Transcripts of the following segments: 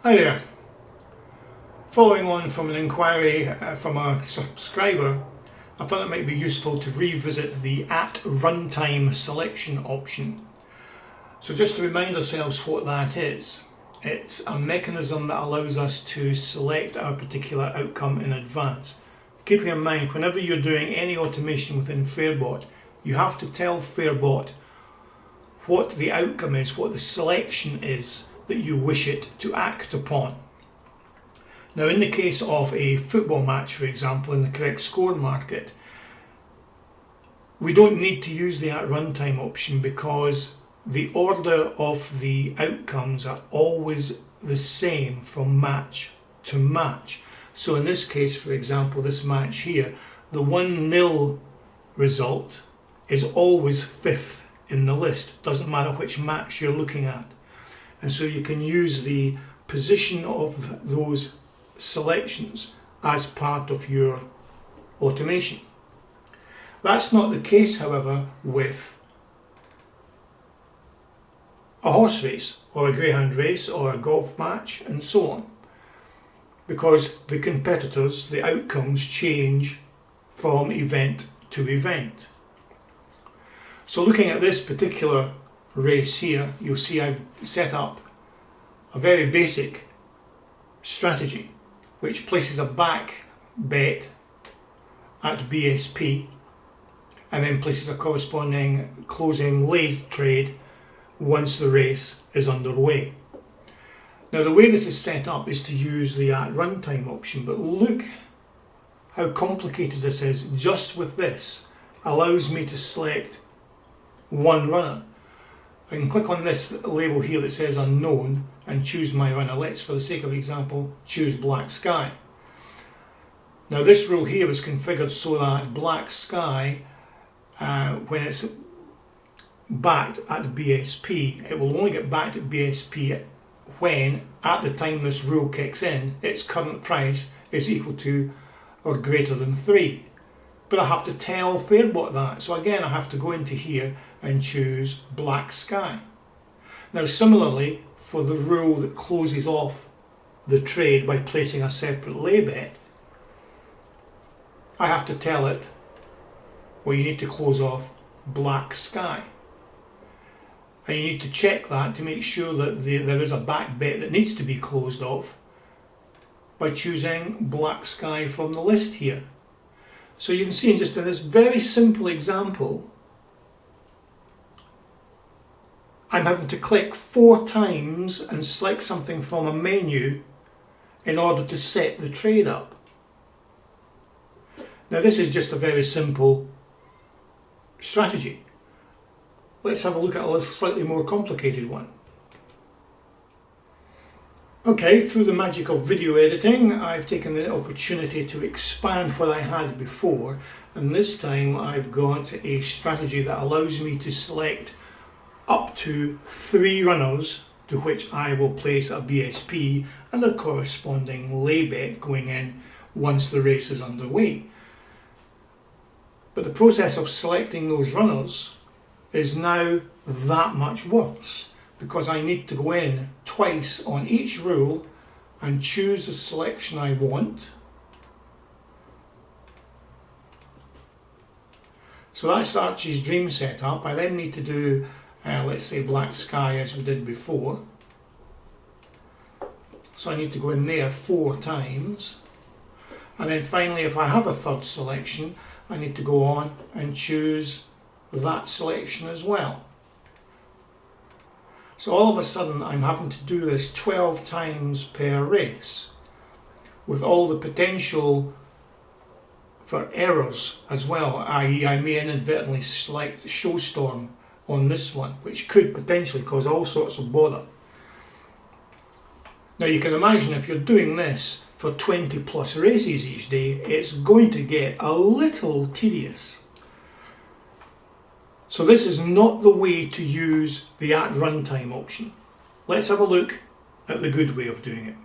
Hi there. Following on from an inquiry from a subscriber, I thought it might be useful to revisit the At Runtime selection option. So just to remind ourselves what that is, it's a mechanism that allows us to select our particular outcome in advance. Keeping in mind, whenever you're doing any automation within Fairbot, you have to tell Fairbot what the outcome is, what the selection is that you wish it to act upon. Now, in the case of a football match, for example, in the correct score market, we don't need to use the At Runtime option because the order of the outcomes are always the same from match to match. So in this case, for example, this match here, the 1-0 result is always 5th in the list. Doesn't matter which match you're looking at. And so you can use the position of those selections as part of your automation. That's not the case, however, with a horse race or a greyhound race or a golf match and so on, because the competitors, the outcomes change from event to event. So looking at this particular race here, you'll see I've set up a very basic strategy which places a back bet at BSP and then places a corresponding closing lay trade once the race is underway. Now, the way this is set up is to use the At Runtime option, but look how complicated this is. Just with this allows me to select one runner. I can click on this label here that says unknown and choose my runner. Let's, for the sake of example, choose Black Sky. Now, this rule here is configured so that Black Sky, when it's backed at BSP, it will only get backed at BSP when, at the time this rule kicks in, its current price is equal to or greater than 3. But I have to tell Fairbot that. So again, I have to go into here and choose Black Sky. Now, similarly, for the rule that closes off the trade by placing a separate lay bet, I have to tell it, well, you need to close off Black Sky. And you need to check that to make sure that there is a back bet that needs to be closed off by choosing Black Sky from the list here. So you can see just in this very simple example, I'm having to click 4 times and select something from a menu in order to set the trade up. Now, this is just a very simple strategy. Let's have a look at a slightly more complicated one. Okay, through the magic of video editing, I've taken the opportunity to expand what I had before, and this time I've got a strategy that allows me to select up to 3 runners to which I will place a BSP and a corresponding lay bet going in once the race is underway. But the process of selecting those runners is now that much worse, because I need to go in twice on each rule and choose the selection I want. So that's Archie's dream setup. I then need to do, let's say, Black Sky as we did before. So I need to go in there 4 times. And then finally, if I have a third selection, I need to go on and choose that selection as well. So all of a sudden I'm having to do this 12 times per race, with all the potential for errors as well, i.e. I may inadvertently select Showstorm on this one, which could potentially cause all sorts of bother. Now, you can imagine if you're doing this for 20 plus races each day, it's going to get a little tedious. So this is not the way to use the At Runtime option. Let's have a look at the good way of doing it.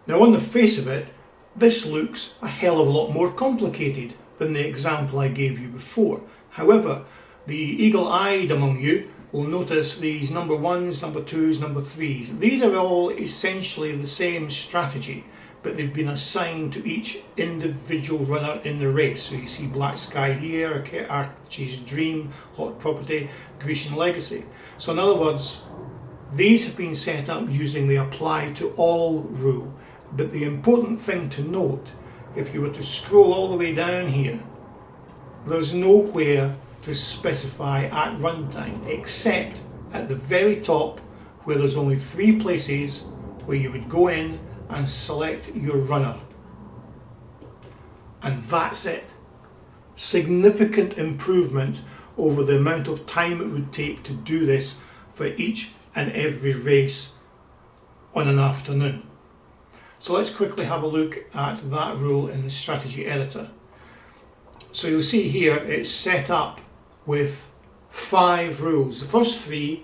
Now, on the face of it, this looks a hell of a lot more complicated than the example I gave you before. However, the eagle-eyed among you we'll notice these number 1s, number 2s, number 3s. These are all essentially the same strategy, but they've been assigned to each individual runner in the race. So you see Black Sky here, Archie's Dream, Hot Property, Grecian Legacy. So in other words, these have been set up using the apply to all rule. But the important thing to note, if you were to scroll all the way down here, there's nowhere to specify at runtime except at the very top, where there's only 3 places where you would go in and select your runner. And that's it. Significant improvement over the amount of time it would take to do this for each and every race on an afternoon. So let's quickly have a look at that rule in the strategy editor. So you'll see here it's set up with 5 rules. The first 3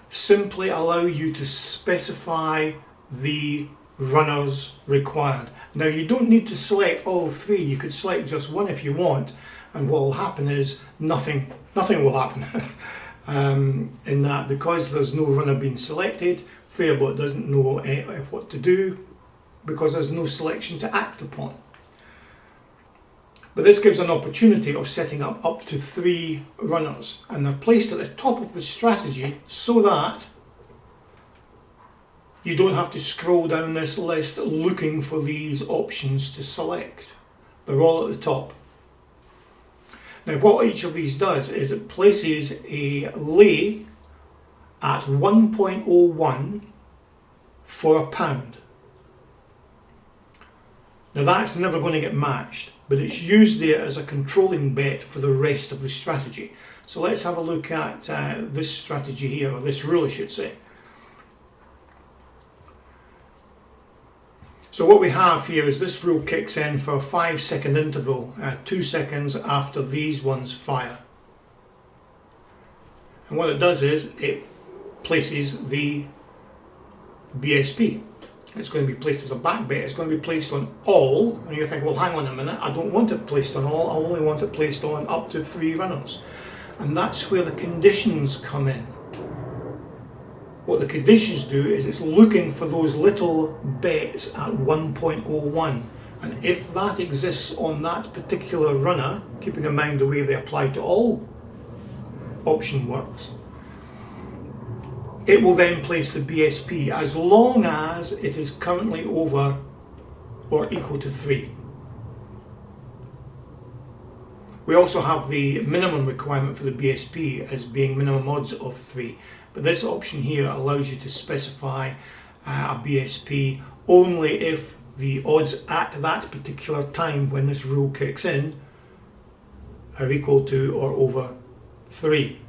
simply allow you to specify the runners required. Now you don't need to select all 3, you could select just one if you want, and what will happen is nothing will happen in that, because there's no runner being selected. Fairbot doesn't know what to do because there's no selection to act upon. But this gives an opportunity of setting up to 3 runners, and they're placed at the top of the strategy so that you don't have to scroll down this list looking for these options to select. They're all at the top. Now what each of these does is it places a lay at 1.01 for £1. Now that's never going to get matched, but it's used there as a controlling bet for the rest of the strategy. So let's have a look at this strategy here, or this rule I should say. So what we have here is this rule kicks in for a 5-second interval, 2 seconds after these ones fire. And what it does is it places the BSP. It's going to be placed as a back bet. It's going to be placed on all, and you think, well, hang on a minute, I don't want it placed on all, I only want it placed on up to 3 runners. And that's where the conditions come in. What the conditions do is it's looking for those little bets at 1.01, and if that exists on that particular runner, keeping in mind the way they apply to all option works, it will then place the BSP as long as it is currently over or equal to 3. We also have the minimum requirement for the BSP as being minimum odds of 3. But this option here allows you to specify a BSP only if the odds at that particular time when this rule kicks in are equal to or over 3.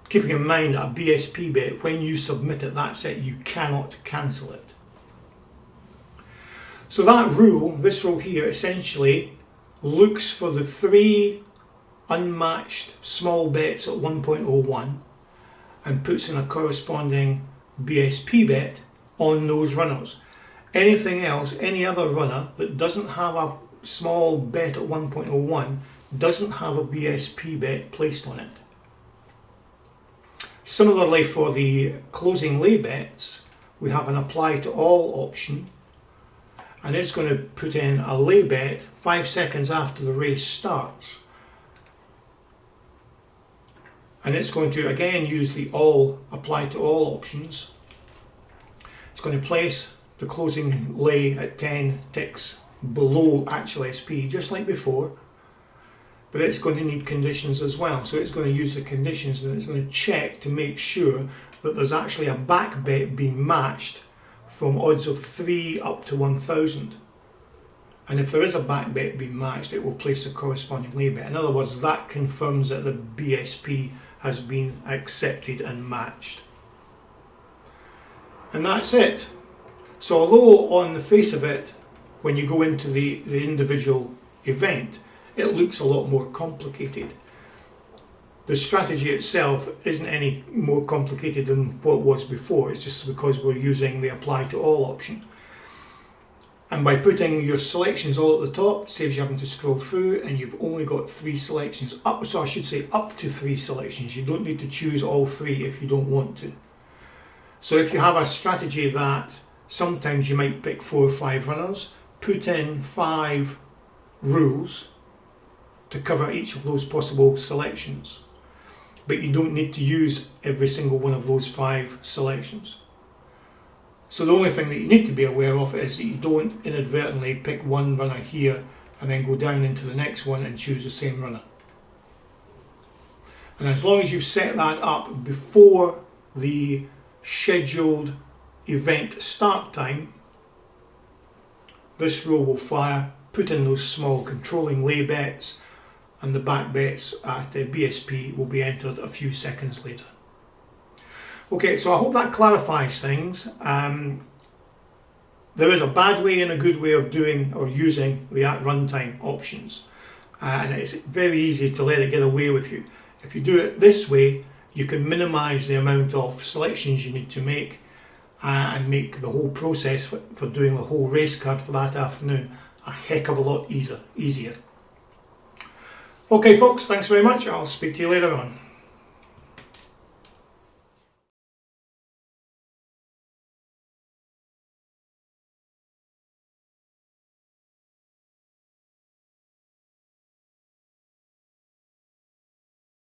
Keeping in mind that a BSP bet, when you submit it, that's it, you cannot cancel it. So that rule, this rule here, essentially looks for the 3 unmatched small bets at 1.01 and puts in a corresponding BSP bet on those runners. Anything else, any other runner that doesn't have a small bet at 1.01 doesn't have a BSP bet placed on it. Similarly, for the closing lay bets, we have an apply to all option, and it's going to put in a lay bet 5 seconds after the race starts. And it's going to again use the all apply to all options. It's going to place the closing lay at 10 ticks below actual SP, just like before, but it's going to need conditions as well. So it's going to use the conditions and it's going to check to make sure that there's actually a back bet being matched from odds of 3 up to 1000. And if there is a back bet being matched, it will place a corresponding lay bet. In other words, that confirms that the BSP has been accepted and matched. And that's it. So although on the face of it, when you go into the individual event, it looks a lot more complicated, the strategy itself isn't any more complicated than what it was before. It's just because we're using the apply to all option. And by putting your selections all at the top, it saves you having to scroll through, and you've only got 3 selections. Up to 3 selections. You don't need to choose all 3 if you don't want to. So if you have a strategy that sometimes you might pick 4 or 5 runners, put in 5 rules to cover each of those possible selections. But you don't need to use every single one of those 5 selections. So the only thing that you need to be aware of is that you don't inadvertently pick one runner here and then go down into the next one and choose the same runner. And as long as you've set that up before the scheduled event start time, this rule will fire. Put in those small controlling lay bets, and the back bets at BSP will be entered a few seconds later. Okay, so I hope that clarifies things. There is a bad way and a good way of doing or using the at runtime options, and it's very easy to let it get away with you. If you do it this way, you can minimize the amount of selections you need to make and make the whole process for doing the whole race card for that afternoon a heck of a lot easier. Okay folks, thanks very much. I'll speak to you later on.